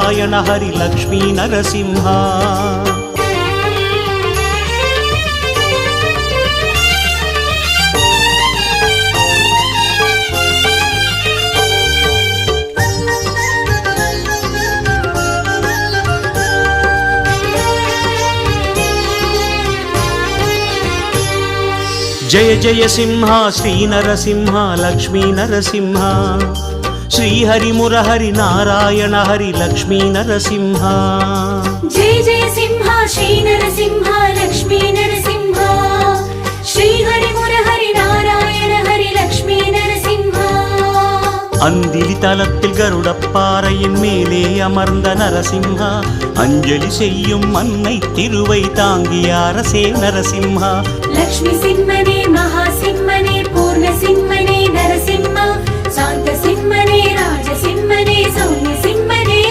నారాయణ హరి లక్ష్మీ నరసింహ. జయ జయ సింహ శ్రీ నరసింహ లక్ష్మీ నరసింహ. శ్రీహరి మురహరి నారాయణ హరి లక్ష్మీ నరసింహ. జయ జయ సింహ శ్రీ నరసింహ లక్ష్మీ నరసింహ. శ్రీహరి మురహరి నారాయణ హరి లక్ష్మీ నరసింహ. அந்திலி தலத்தில் கருடப்பாறையின் மேலே அமர்ந்த நரசிம்ஹா, அஞ்சலி செய்யும் அன்னை திருவை தாங்கிய அரசே நரசிம்ஹா. லக்ஷ்மி சிம்மனே மகாசிம்ம